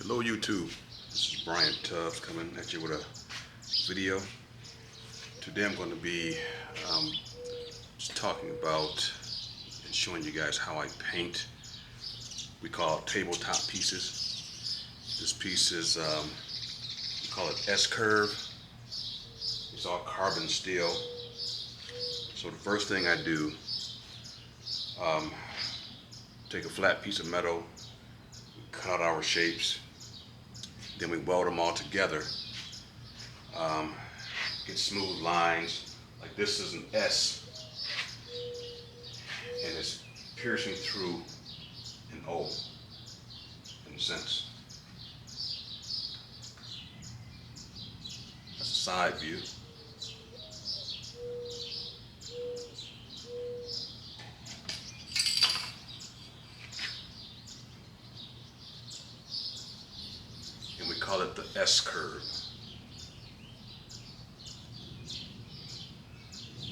Hello YouTube, this is Brian Tubbs coming at you with a video. Today I'm going to be just talking about and showing you guys how I paint. We call it tabletop pieces. This piece is, we call it S-curve. It's all carbon steel. So the first thing I do, take a flat piece of metal, cut out our shapes, then we weld them all together. Get smooth lines. Like this is an S, and it's piercing through an O in a sense. That's a side view. And we call it the S-curve.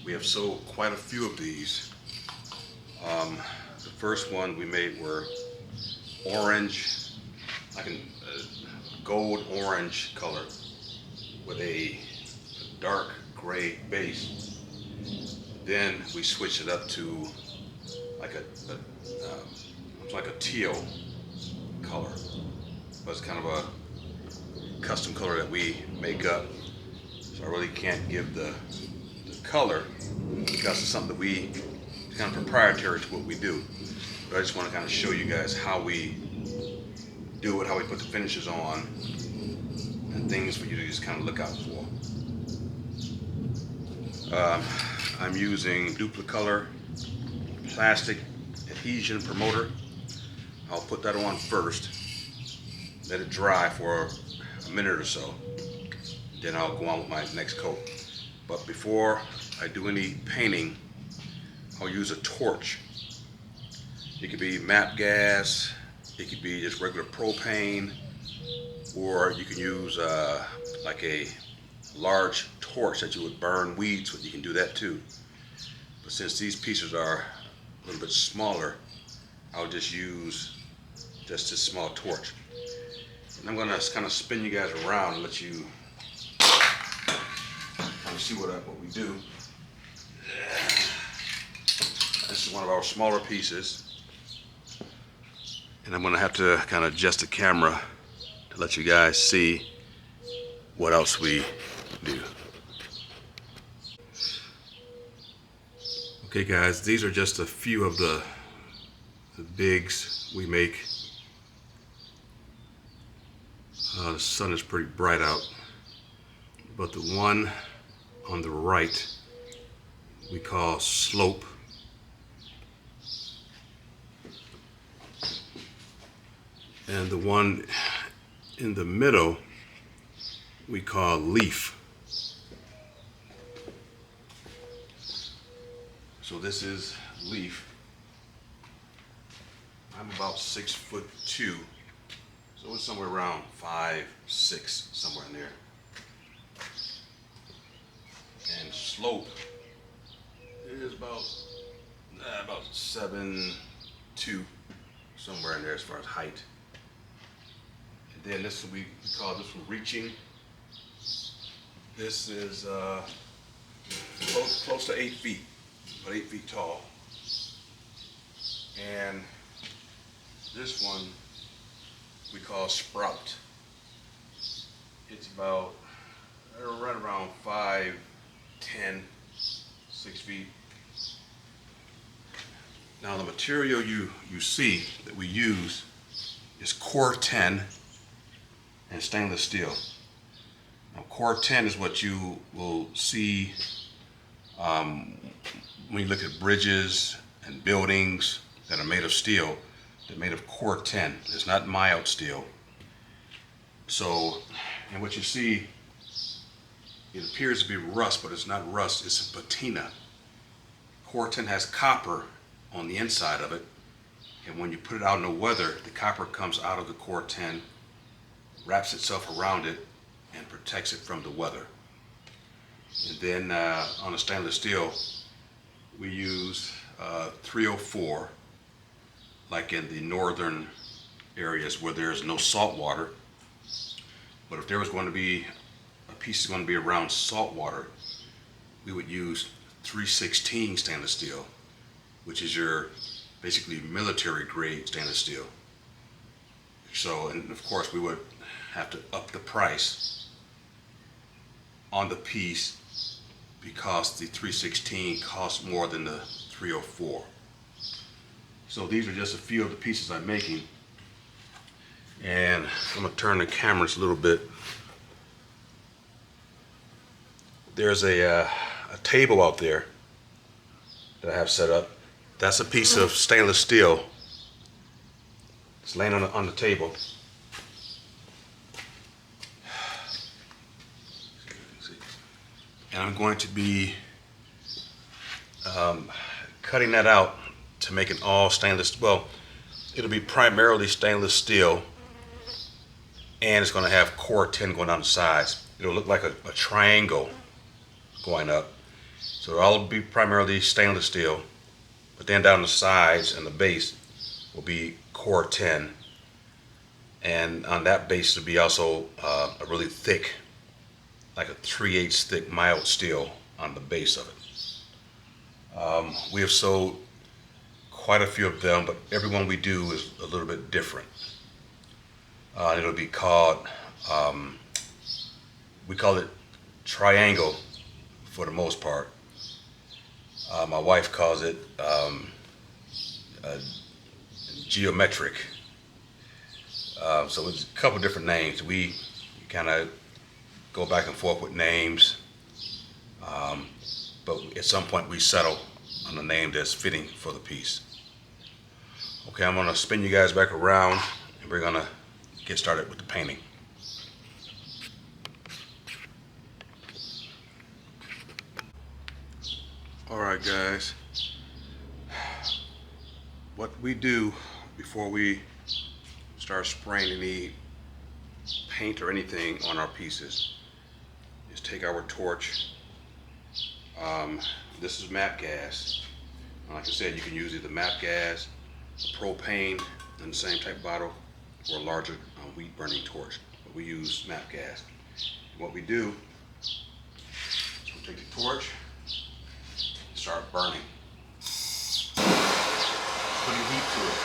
We have sold quite a few of these. The first one we made were orange, like a gold orange color with a dark gray base. Then we switched it up to like a teal color, but it's kind of a custom color that we make up. So I really can't give the color because it's something that it's kind of proprietary to what we do. But I just want to kind of show you guys how we do it, how we put the finishes on, and things for you to just kind of look out for. I'm using Duplicolor plastic adhesion promoter. I'll put that on first, let it dry for a minute or so, then I'll go on with my next coat. But before I do any painting, I'll use a torch. It could be MAP gas, it could be just regular propane, or you can use like a large torch that you would burn weeds with. You can do that too. But since these pieces are a little bit smaller, I'll just use just this small torch. And I'm gonna kind of spin you guys around and let you kind of see what we do. This is one of our smaller pieces, and I'm gonna have to kind of adjust the camera to let you guys see what else we do. Okay guys, these are just a few of the bigs we make. The sun is pretty bright out, but the one on the right we call slope. And the one in the middle we call leaf. So this is leaf. I'm about 6'2", so it's somewhere around 5'6", somewhere in there. And slope is about 7'2", somewhere in there as far as height. And then this we call this one reaching. This is close to 8 feet, about 8 feet tall. And this one we call sprout. It's about right around 5'10", 6 feet. Now the material you see that we use is Cor-Ten and stainless steel. Now Cor-Ten is what you will see when you look at bridges and buildings that are made of steel. They're made of Cor-Ten. It's not mild steel. So, and what you see, it appears to be rust, but it's not rust, it's patina. Cor-Ten has copper on the inside of it, and when you put it out in the weather, the copper comes out of the Cor-Ten, wraps itself around it, and protects it from the weather. And then on the stainless steel, we use 304, like in the northern areas where there's no salt water. But if there was going to be a piece is going to be around salt water, we would use 316 stainless steel, which is your basically military grade stainless steel. So, and of course we would have to up the price on the piece because the 316 costs more than the 304. So these are just a few of the pieces I'm making. And I'm gonna turn the cameras a little bit. There's a table out there that I have set up. That's a piece of stainless steel. It's laying on the table. And I'm going to be cutting that out to make it all stainless. Well, it'll be primarily stainless steel, and it's going to have core 10 going down the sides. It'll look like a triangle going up. So it'll all be primarily stainless steel, but then down the sides and the base will be core 10. And on that base will be also a really thick, like a 3/8 thick mild steel on the base of it. We have sold quite a few of them, but every one we do is a little bit different. It'll be called, we call it triangle for the most part. My wife calls it geometric. So it's a couple different names. We kind of go back and forth with names, but at some point we settle on a name that's fitting for the piece. Okay, I'm gonna spin you guys back around and we're gonna get started with the painting. All right, guys, what we do before we start spraying any paint or anything on our pieces is take our torch. This is MAPP gas. Like I said, you can use either MAPP gas, propane in the same type of bottle, or a larger wheat burning torch. But we use MAPP gas. What we do is we take the torch, start burning, putting heat to it.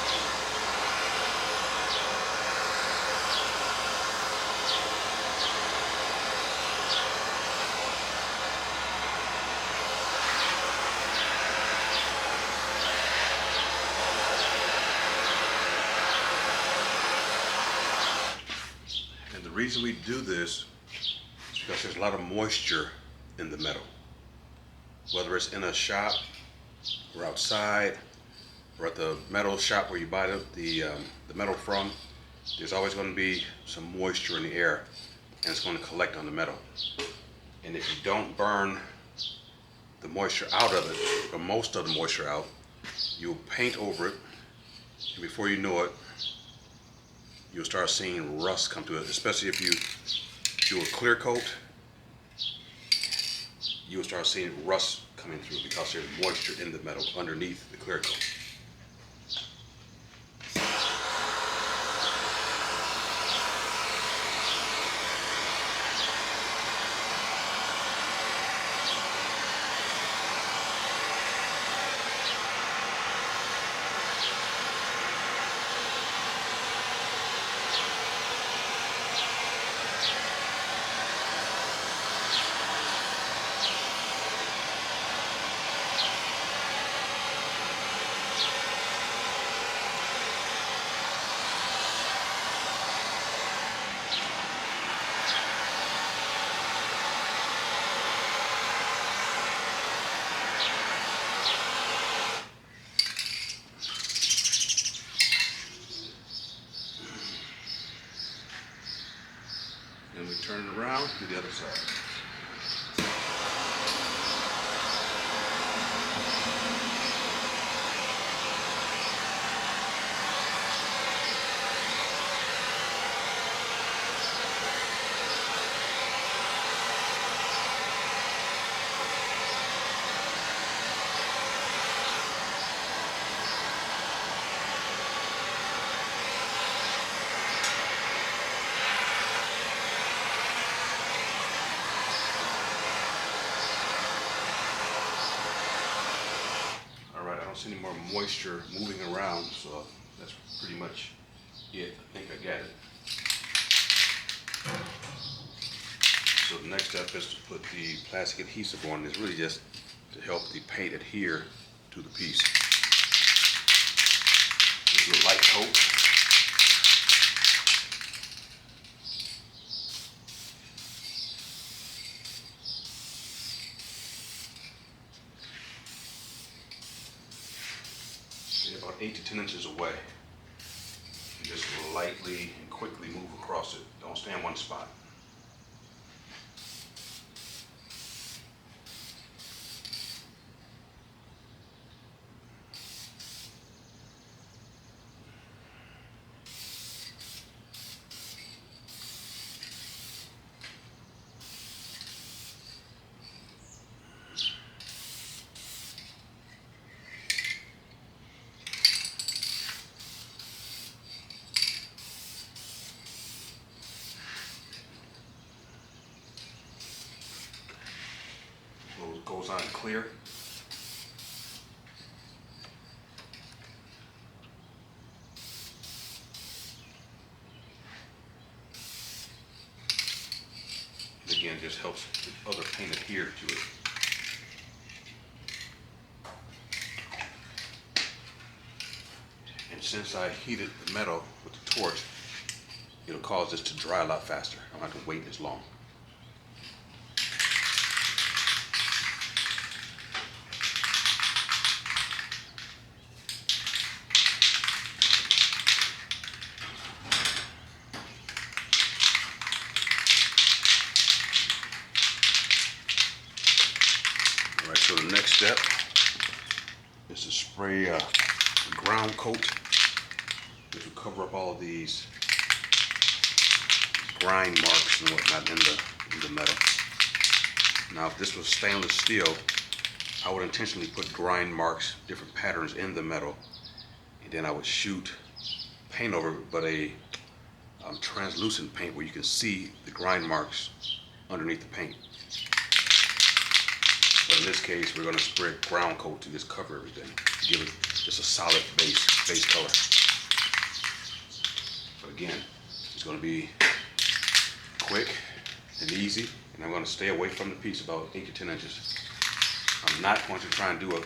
The reason we do this is because there's a lot of moisture in the metal. Whether it's in a shop or outside or at the metal shop where you buy the metal from, there's always going to be some moisture in the air, and it's going to collect on the metal. And if you don't burn the moisture out of it, or most of the moisture out, you'll paint over it, and before you know it, you'll start seeing rust come to it. Especially if you do a clear coat, you'll start seeing rust coming through because there's moisture in the metal underneath the clear coat. Then we turn it around to the other side. don't see any more moisture moving around, so that's pretty much it. I think I got it. So the next step is to put the plastic adhesive on. It's really just to help the paint adhere to the piece. Just do a light coat. About 8 to 10 inches away. And just lightly and quickly move across it. Don't stay in one spot. Goes on clear. And again, just helps the other paint adhere to it. And since I heated the metal with the torch, it'll cause this to dry a lot faster. I don't have to wait as long. Alright, so the next step is to spray a ground coat, which will cover up all of these grind marks and whatnot in the metal. Now, if this was stainless steel, I would intentionally put grind marks, different patterns in the metal, and then I would shoot paint over it, but a translucent paint where you can see the grind marks underneath the paint. But in this case, we're going to spray ground coat to just cover everything, give it just a solid base color. But again, it's going to be quick and easy, and I'm going to stay away from the piece about 8 to 10 inches. I'm not going to try and do a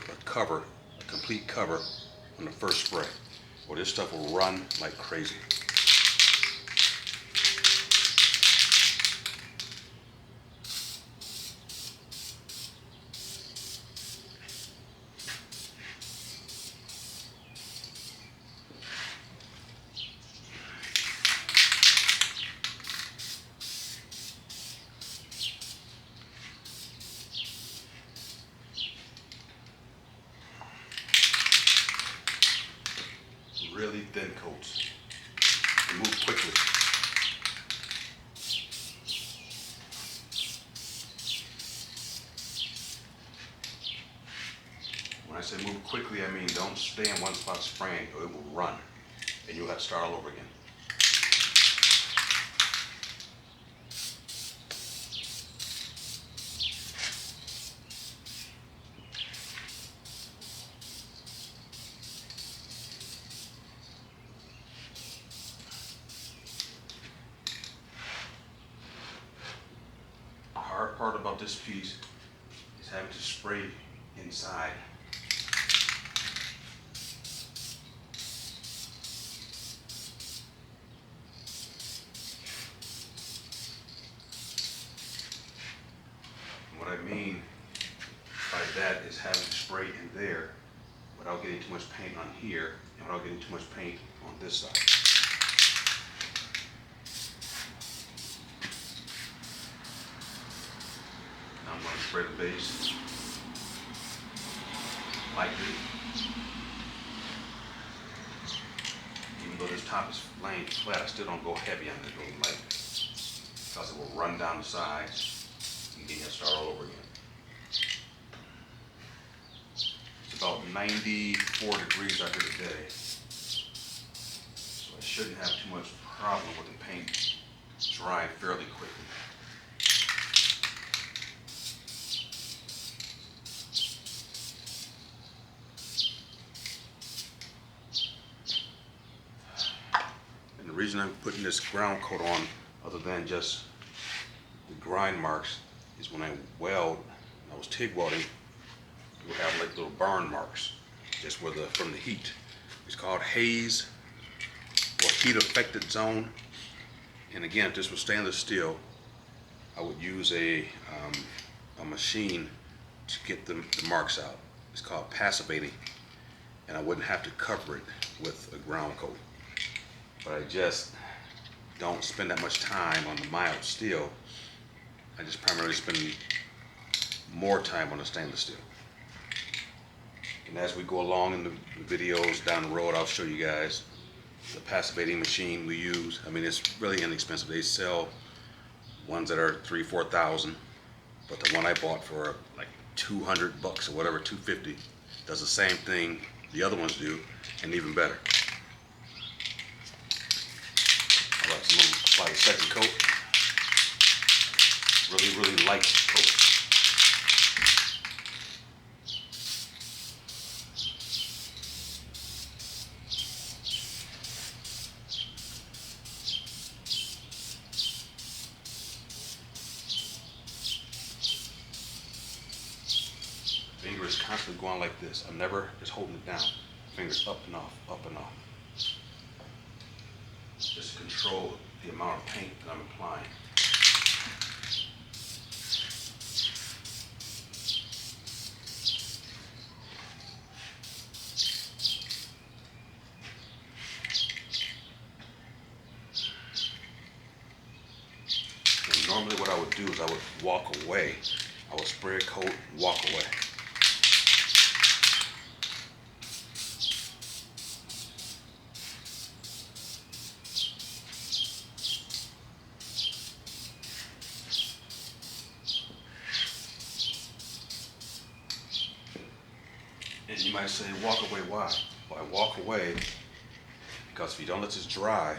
complete cover on the first spray, or this stuff will run like crazy. Really thin coats. And move quickly. When I say move quickly, I mean don't stay in one spot spraying, or it will run, and you'll have to start all over again. The hard part about this piece is having to spray inside. What I mean by that is having to spray in there without getting too much paint on here and without getting too much paint on this side. Now I'm going to spray the base lightly. Even though this top is laying flat, I still don't go heavy on it, go light, because it will run down the sides and then you'll start all over again. It's about 94 degrees out here today, so I shouldn't have too much problem with the paint drying fairly quickly. reason I'm putting this ground coat on, other than just the grind marks, is when I weld, when I was TIG welding, you would have like little burn marks, just where from the heat. It's called haze or heat affected zone. And again, if this was stainless steel, I would use a machine to get the marks out. It's called passivating, and I wouldn't have to cover it with a ground coat. But I just don't spend that much time on the mild steel. I just primarily spend more time on the stainless steel. And as we go along in the videos down the road, I'll show you guys the passivating machine we use. I mean, it's really inexpensive. They sell ones that are $3,000-4,000, but the one I bought for like $200 or whatever, $250, does the same thing the other ones do, and even better. All right, so I'm gonna apply a second coat. Really light coat. Finger is constantly going like this. I'm never just holding it down. Fingers up and off, up and off. Just control the amount of paint that I'm applying. And normally what I would do is I would walk away. I would spray a coat and walk away. And you might say, walk away, why? Well, I walk away because if you don't let this dry,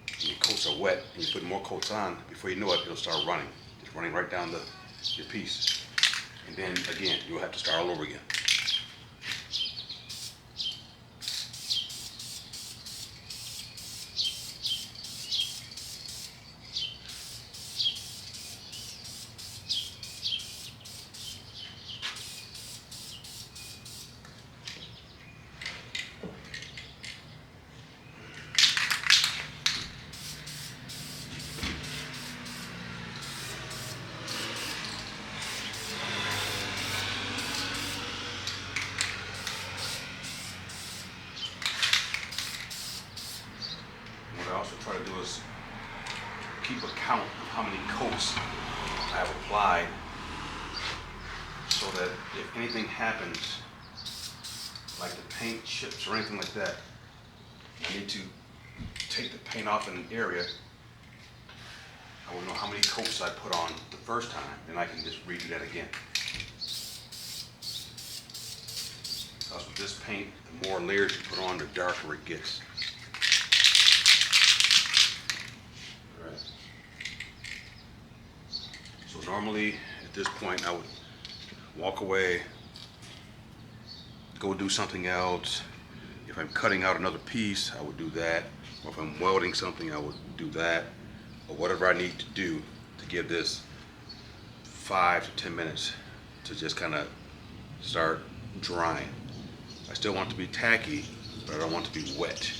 and your coats are wet, and you put more coats on, before you know it, it'll start running. Just running right down your piece. And then again, you'll have to start all over again. What I also try to do is keep a count of how many coats I have applied, so that if anything happens, like the paint chips or anything like that, I need to take the paint off in an area, I will know how many coats I put on the first time, and I can just redo that again. Because with this paint, the more layers you put on, the darker it gets. So normally at this point I would walk away, go do something else. If I'm cutting out another piece, I would do that. Or if I'm welding something, I would do that. Or whatever I need to do to give this 5 to 10 minutes to just kind of start drying. I still want it to be tacky, but I don't want it to be wet.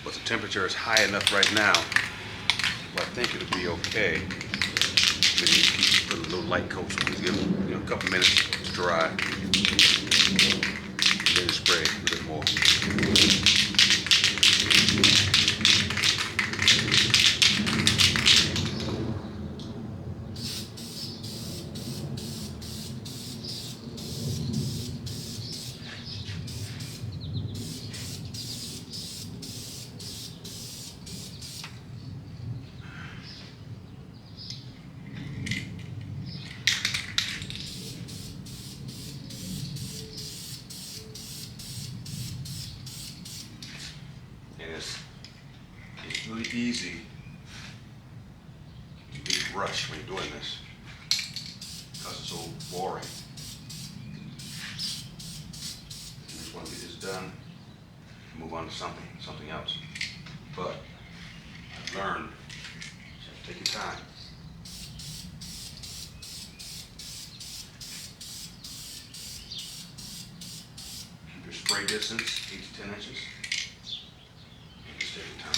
But the temperature is high enough right now, but I think it'll be okay. Then you keep putting a little light coats on. Give it, a couple minutes to dry. And then spray a bit more. It's really easy to be rushed when you're doing this because it's so boring. You just want to get this done and move on to something else. distance, 8 to 10 inches. And just take your time.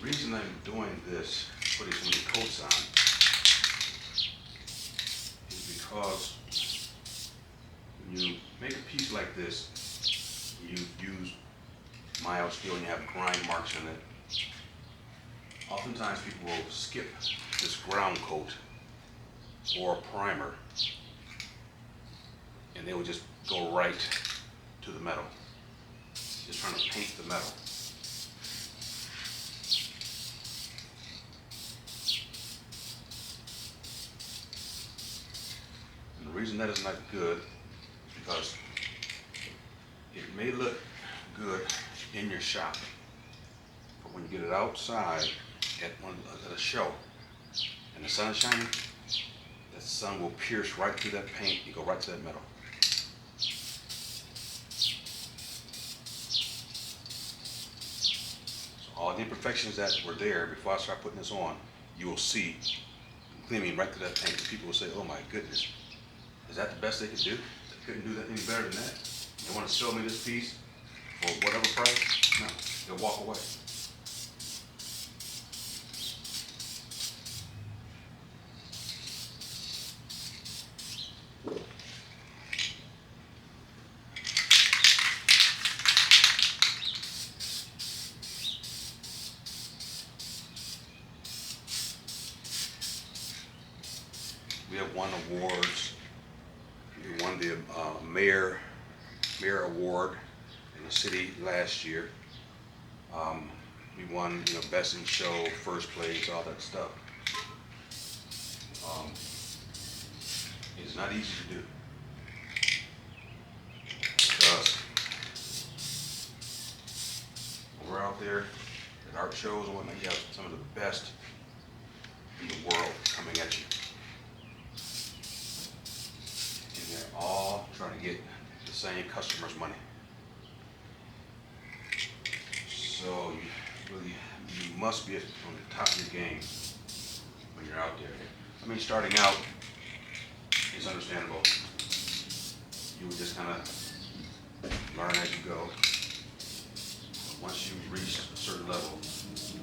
The reason I'm doing this, putting so many coats on, is because when you make a piece like this, you use mild steel and you have grind marks in it. Oftentimes people will skip this ground coat or primer, and they will just go right to the metal, just trying to paint the metal. And the reason that is not good is because it may look good in your shop, but when you get it outside at a show and the sun is shining, that sun will pierce right through that paint and go right to that metal. So all the imperfections that were there before I start putting this on, you will see gleaming right through that paint. And people will say, oh my goodness, is that the best they could do? They couldn't do that any better than that. They want to sell me this piece for whatever price? No, they'll walk away. We have won awards. We won the mayor award in the city last year. We won, best in show, first place, all that stuff. It's not easy to do because when we're out there at art shows and whatnot, you have some of the best in the world coming at you. And they're all trying to get the same customer's money. So you must be on the top of your game when you're out there. I mean, starting out is understandable. You would just kind of learn as you go. But once you reach a certain level, there's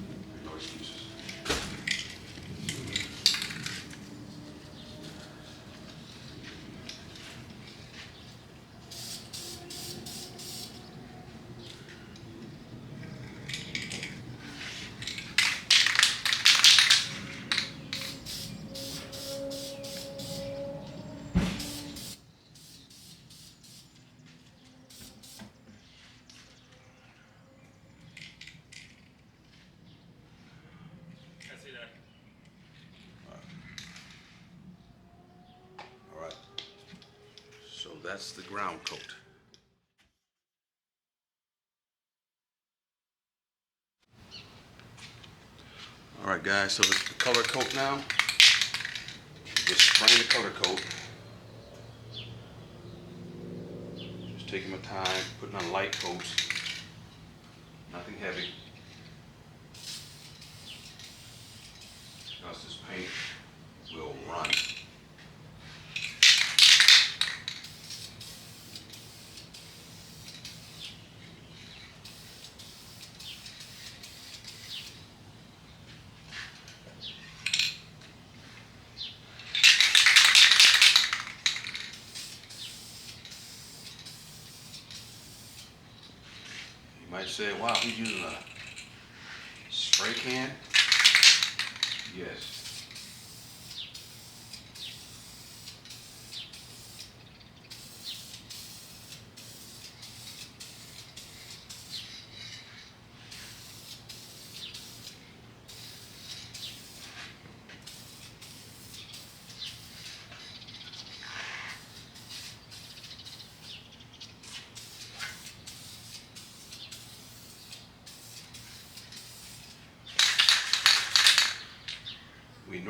no excuses. All right. So that's the ground coat. All right, guys, so this is the color coat now. Just spraying the color coat. Just taking my time, putting on light coats. Nothing heavy. Because this paint will run. You might say, wow, he's using a spray can. Yes.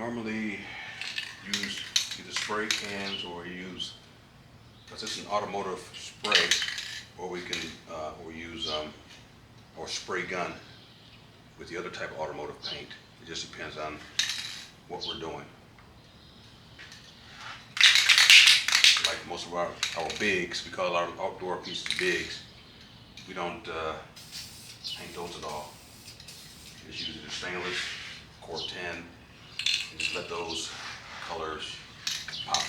normally use either spray cans or use, because it's an automotive spray, or we can or use or spray gun with the other type of automotive paint. It just depends on what we're doing. Like most of our bigs, we call our outdoor pieces bigs. We don't paint those at all. Just use either stainless, Core 10, and just let those colors pop.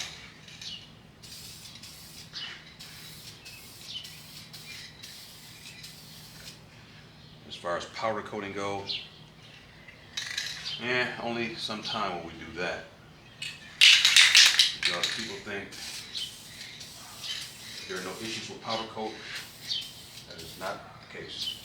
As far as powder coating goes, only sometime when we do that. Because people think there are no issues with powder coat. That is not the case.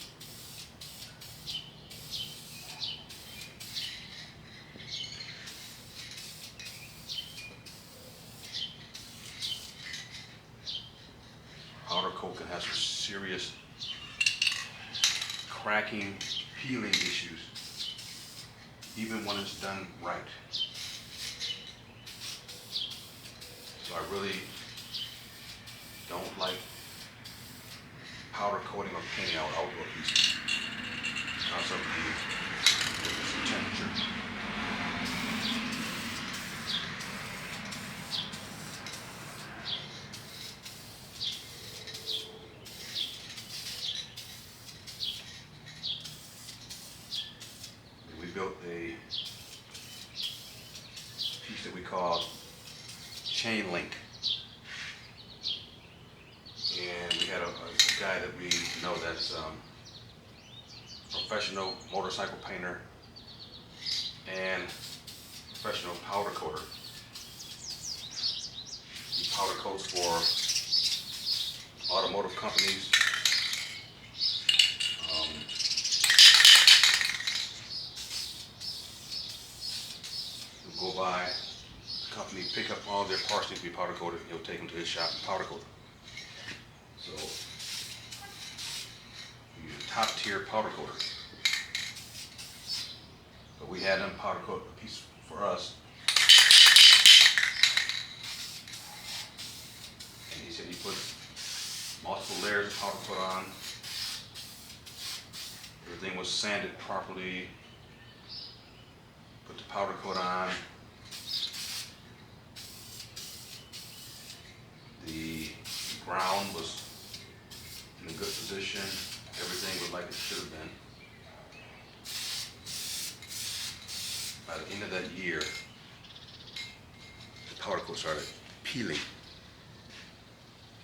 Powder coat can have some serious cracking, peeling issues, even when it's done right. So I really don't like powder coating or painting out outdoor pieces because of the difference in temperature. We built a piece that we call chain link. And we had a guy that we know that's a professional motorcycle painter and professional powder coater. He powder coats for automotive companies, he'll go by the company, pick up all their parts need to be powder coated, he'll take them to his shop and powder coat them. So, we use a top tier powder coater. But we had them powder coat a piece for us. And he said he put multiple layers of powder coat on. Everything was sanded properly. Put the powder coat on. The ground was in a good position. Everything was like it should have been. By the end of that year, the powder coat started peeling.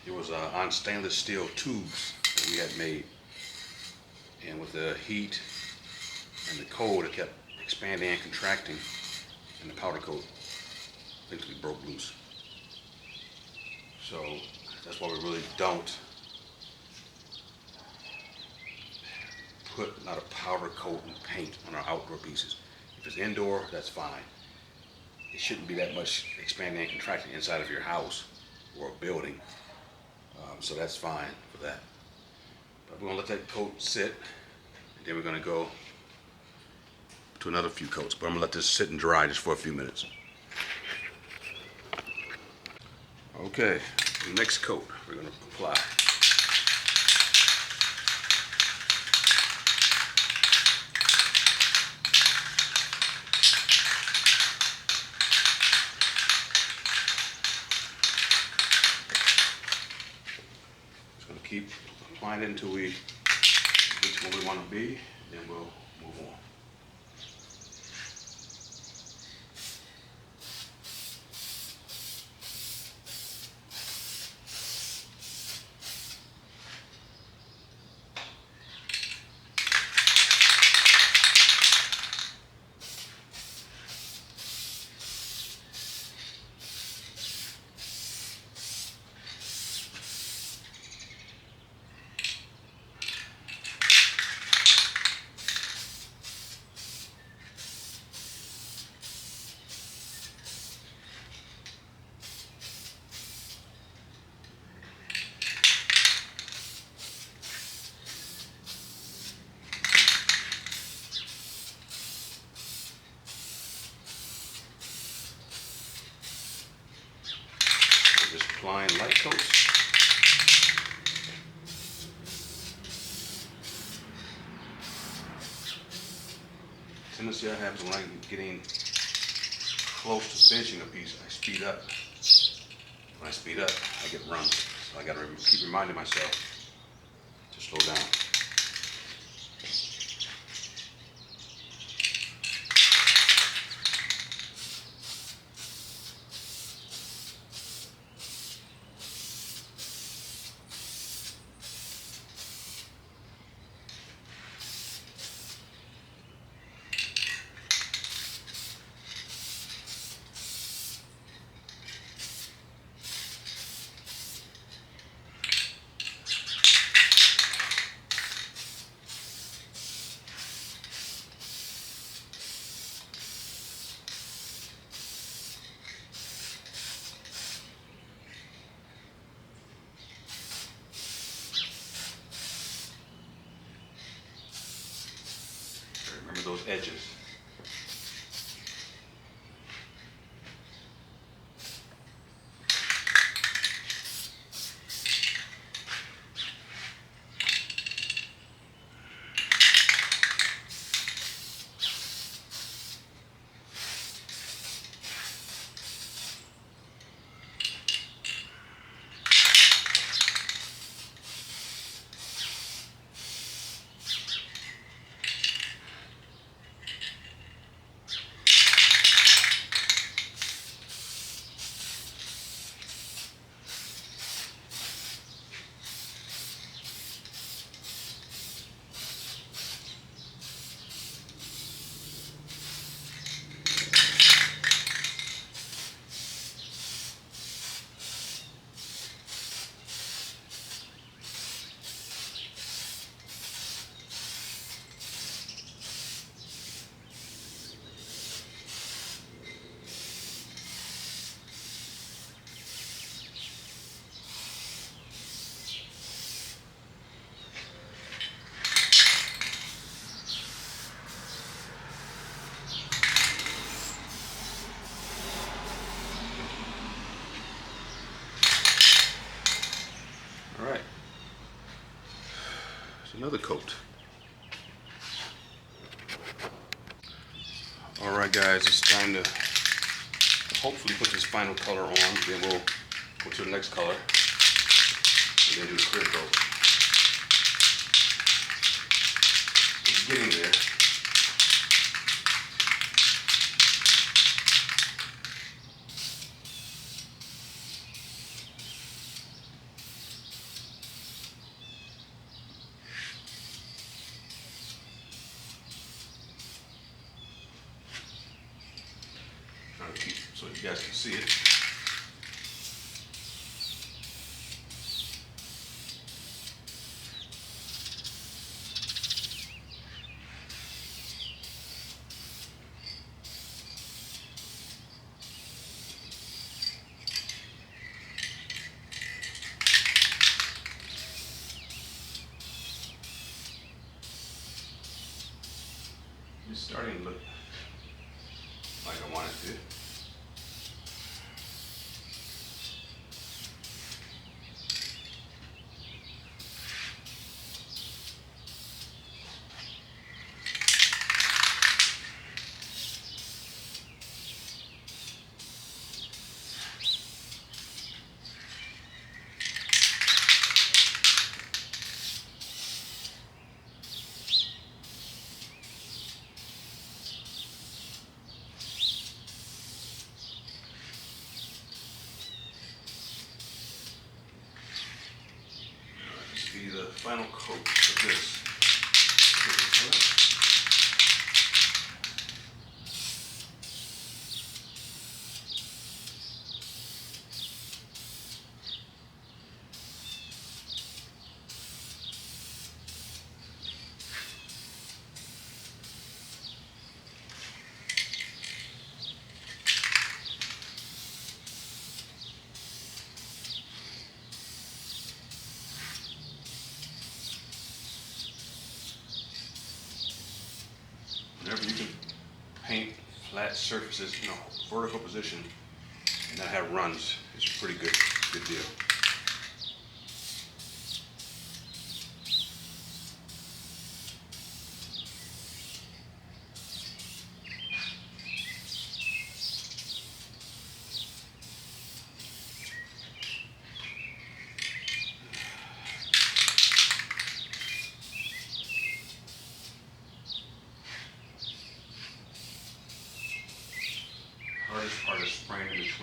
It was on stainless steel tubes that we had made. And with the heat and the cold, it kept expanding and contracting, and the powder coat eventually broke loose. So that's why we really don't put a lot of powder coat and paint on our outdoor pieces. If it's indoor, that's fine. It shouldn't be that much expanding and contracting inside of your house or a building. So that's fine for that. But we're gonna let that coat sit, and then we're gonna go to another few coats. But I'm gonna let this sit and dry just for a few minutes. Okay, the next coat we're gonna apply. Keep applying it until we get to where we want to be, then we'll move on. coats. Tendency I have is when I'm getting close to finishing a piece, I speed up. When I speed up, I get runs. So I gotta keep reminding myself to slow down. Remember those edges. All right. There's another coat. All right, guys, it's time to hopefully put this final color on. Then we'll go to the next color and then do the clear coat. It's getting there. So you guys can see it. It's starting to look like I want it to. Be the final coat of this. Whenever you can paint flat surfaces in a vertical position and not have runs, it's a pretty good deal.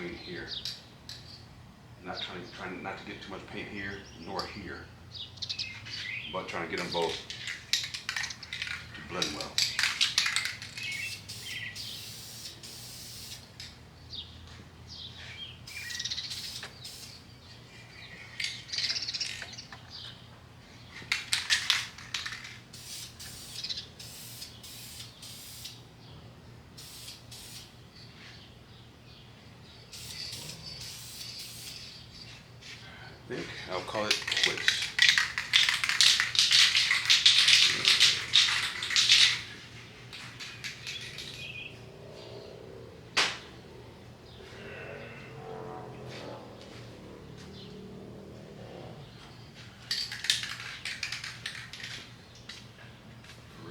between here. Trying not to get too much paint here nor here, but trying to get them both to blend well. I think I'll call it quits.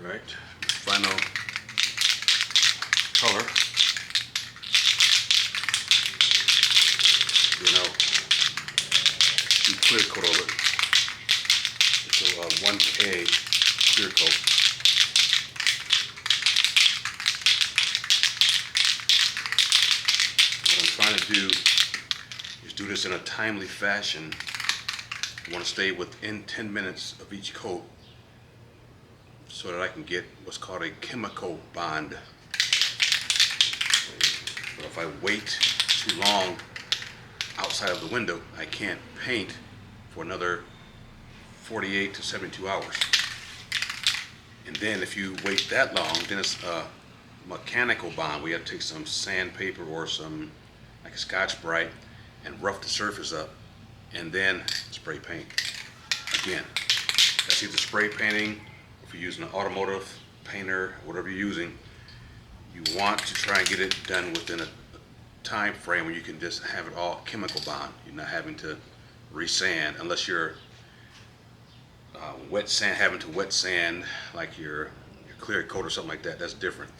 Right, final color. You know, clear coat over it. It's a 1K clear coat. What I'm trying to do is do this in a timely fashion. I want to stay within 10 minutes of each coat so that I can get what's called a chemical bond. But if I wait too long outside of the window, I can't paint for another 48 to 72 hours. And then if you wait that long, then it's a mechanical bond. We have to take some sandpaper or some like a Scotch-Brite and rough the surface up and then spray paint. Again, that's either spray painting, or if you're using an automotive painter, whatever you're using, you want to try and get it done within a time frame where you can just have it all chemical bond. You're not having to resand unless you're having to wet sand like your clear coat or something like that. That's different.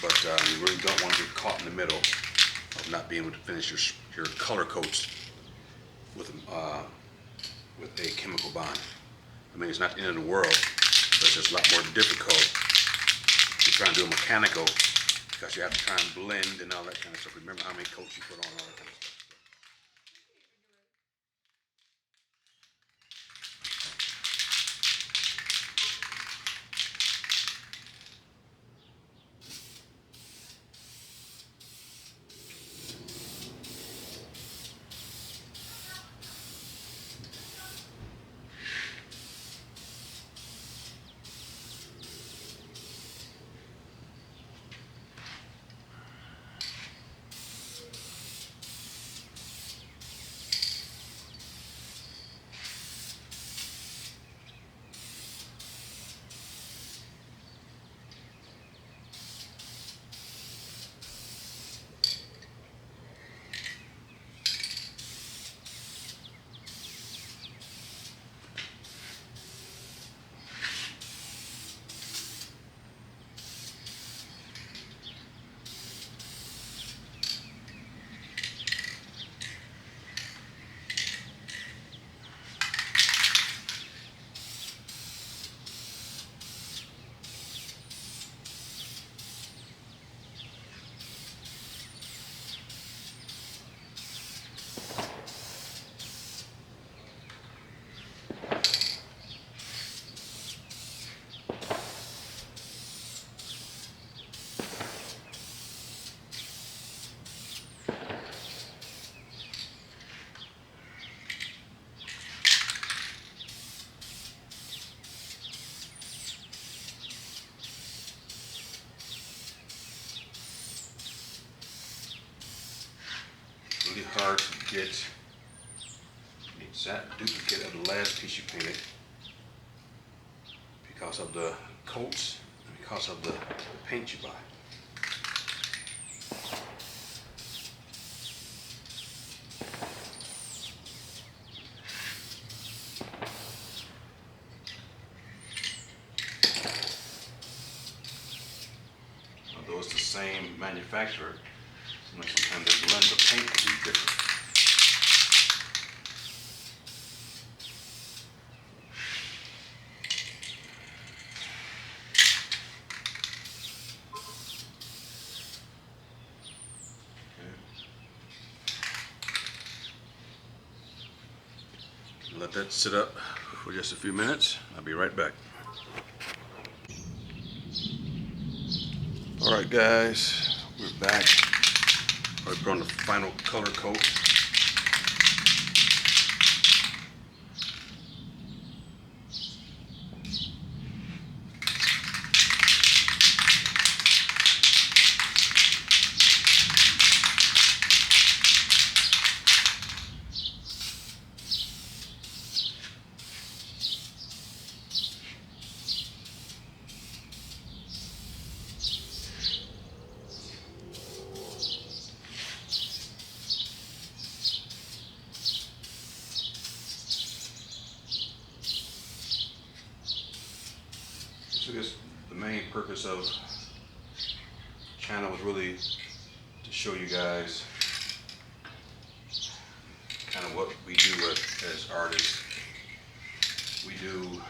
But you really don't want to get caught in the middle of not being able to finish your color coats with a chemical bond. I mean, it's not the end of the world, but it's just a lot more difficult to try and do a mechanical because you have to try and blend and all that kind of stuff. Remember how many coats you put on, all that kind of stuff. Really hard to get the exact duplicate of the last piece you painted because of the coats and because of the paint you buy. Although it's the same manufacturer, sometimes the blend of paint can be different. Okay. Let that sit up for just a few minutes. I'll be right back. All right, guys, we're back. I put on the final color coat. So I guess the main purpose of the channel was really to show you guys kind of what we do as artists. We do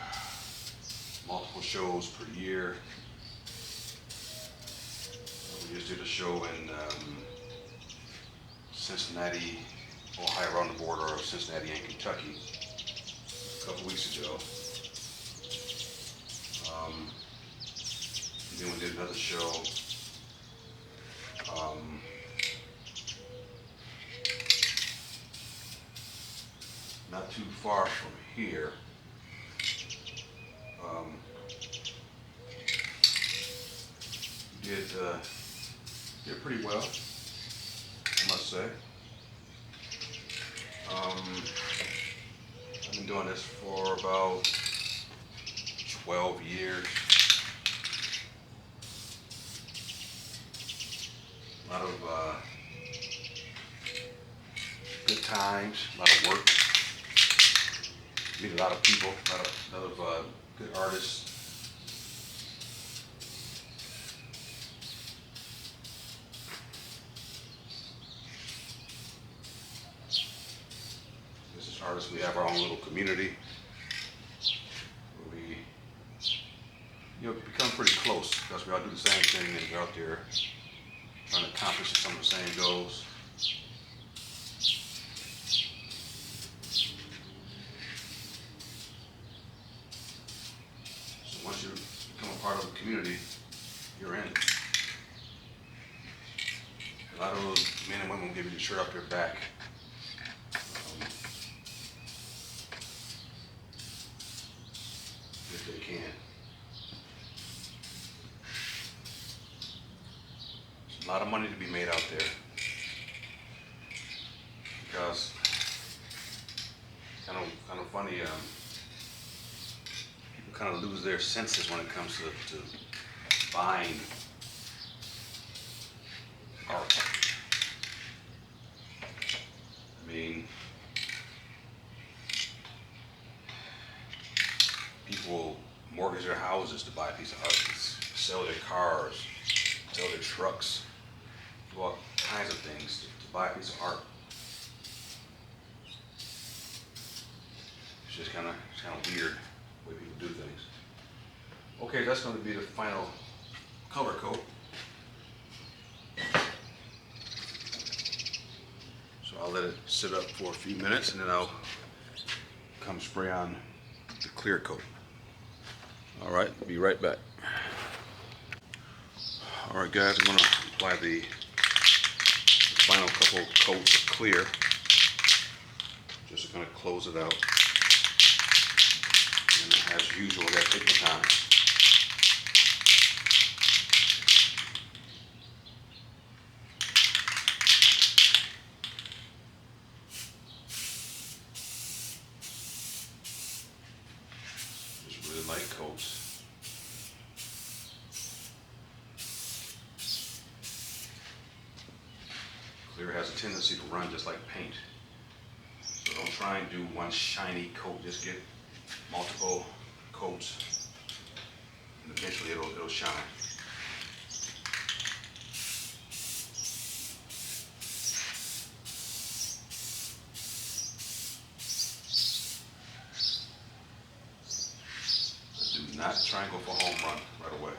multiple shows per year. We just did a show in Cincinnati, Ohio, around the border of Cincinnati and Kentucky a couple weeks ago. Then we did another show not too far from here. Did pretty well, I must say. I've been doing this for about 12 years. A lot of good times, a lot of work. Meet a lot of people, a lot of good artists. This is artists. We have our own little community where we, become pretty close because we all do the same thing and we're out there trying to accomplish some of the same goals. So once you become a part of the community, you're in it. A lot of those men and women will give you the shirt off their back. If they can. There's a lot of money to be made out there because kind of funny. People kind of lose their senses when it comes to buying art. I mean, people mortgage their houses to buy a piece of art, sell their cars, sell their trucks, do all kinds of things to buy a piece of art. It's just kind of weird the way people do things. Okay, that's going to be the final color coat. So I'll let it sit up for a few minutes and then I'll come spray on the clear coat. All right, be right back. All right, guys, I'm going to apply the final couple coats of clear. Just going to close it out. And as usual, I got to take my time. Just really light coats. Clear has a tendency to run just like paint. So don't try and do one shiny coat, just get multiple coats and eventually it'll shine. But do not try and go for a home run right away.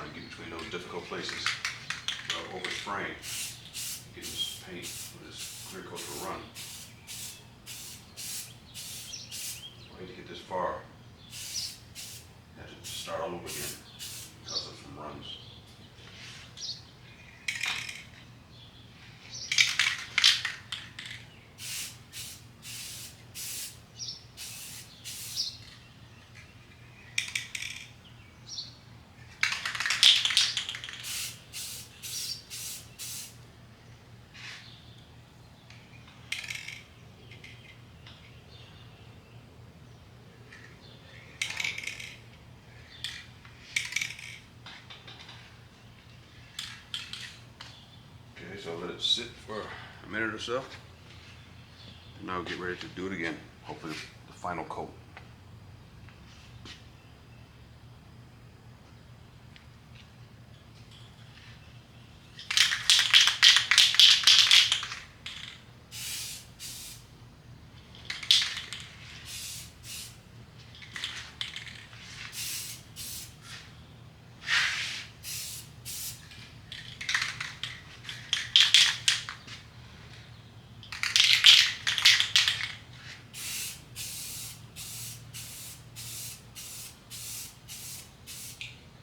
trying to get between those difficult places without overspraying. Get this paint with this clear coat to run. I need to get this far. I have to start all over again because of some runs. Okay, so let it sit for a minute or so. And now get ready to do it again. Hopefully the final coat.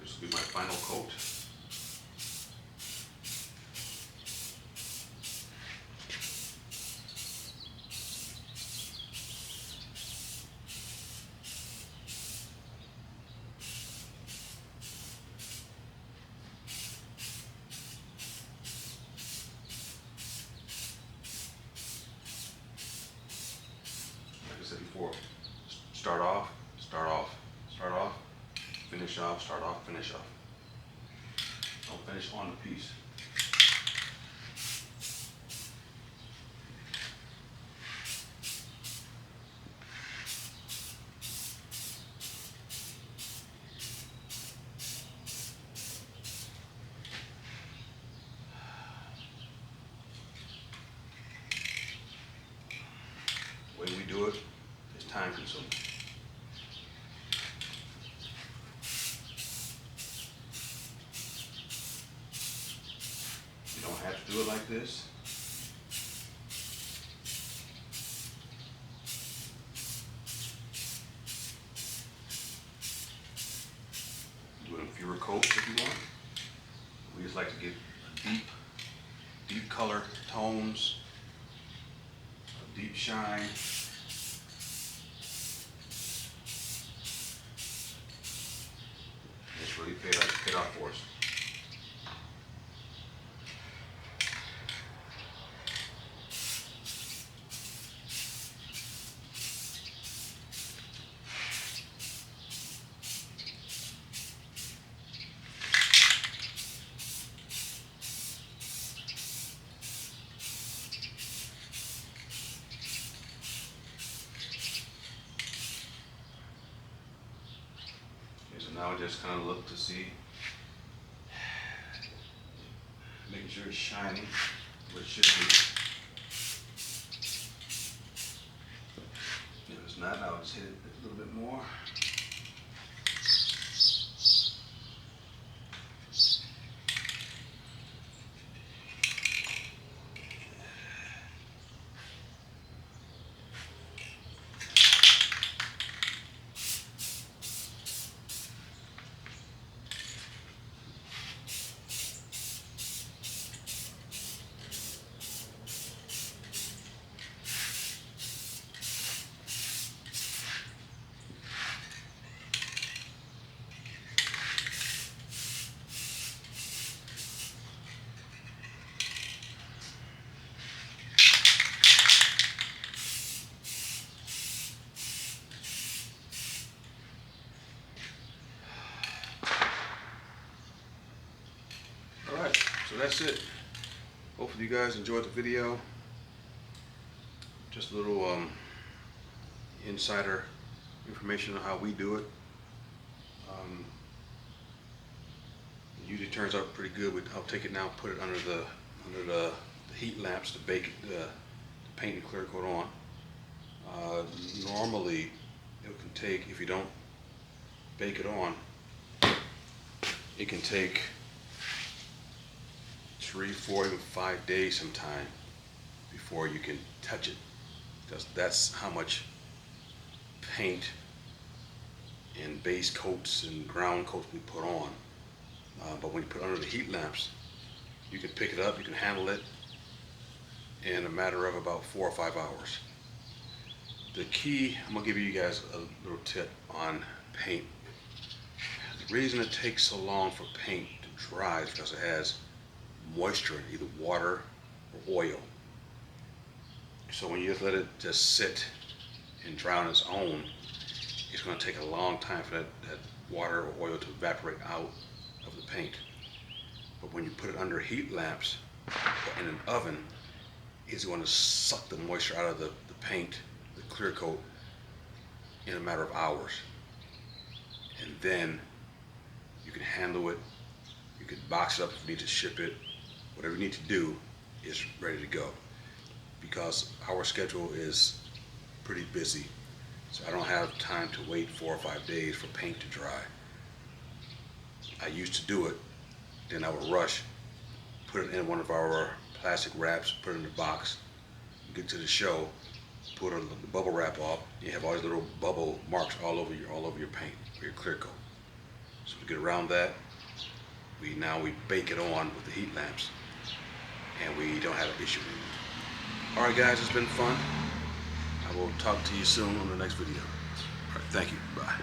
This will be my final coat. Like I said before, start off, finish off, start off, finish off. Don't finish on the piece. The way we do it is time consuming. You don't have to do it like this. Do it in fewer coats if you want. We just like to get deep color tones, a deep shine. It's really paid off for us. Okay, so now I just kind of look to see, making sure it's shining where it should be. If it's not, I'll just hit it a little bit more. Alright, so that's it. Hopefully you guys enjoyed the video. Just a little insider information on how we do it. It usually turns out pretty good. I'll take it now and put it under the heat lamps to bake the paint and clear coat on. Normally it can take, if you don't bake it on, it can take 3, 4, even 5 days sometime before you can touch it. That's how much paint and base coats and ground coats we put on. But when you put it under the heat lamps, you can pick it up, you can handle it in a matter of about 4 or 5 hours. The key, I'm gonna give you guys a little tip on paint. The reason it takes so long for paint to dry is because it has moisture in either water or oil. So when you just let it just sit and dry on its own, it's going to take a long time for that water or oil to evaporate out of the paint. But when you put it under heat lamps or in an oven, it's going to suck the moisture out of the paint, the clear coat, in a matter of hours. And then you can handle it, you can box it up if you need to ship it, whatever you need to do is ready to go. Because our schedule is pretty busy, so I don't have time to wait 4 or 5 days for paint to dry. I used to do it, then I would rush, put it in one of our plastic wraps, put it in the box, get to the show, put the bubble wrap off, you have all these little bubble marks all over your paint or your clear coat. So to get around that, we bake it on with the heat lamps, and we don't have an issue anymore. All right, guys, it's been fun. I will talk to you soon on the next video. All right, thank you. Bye.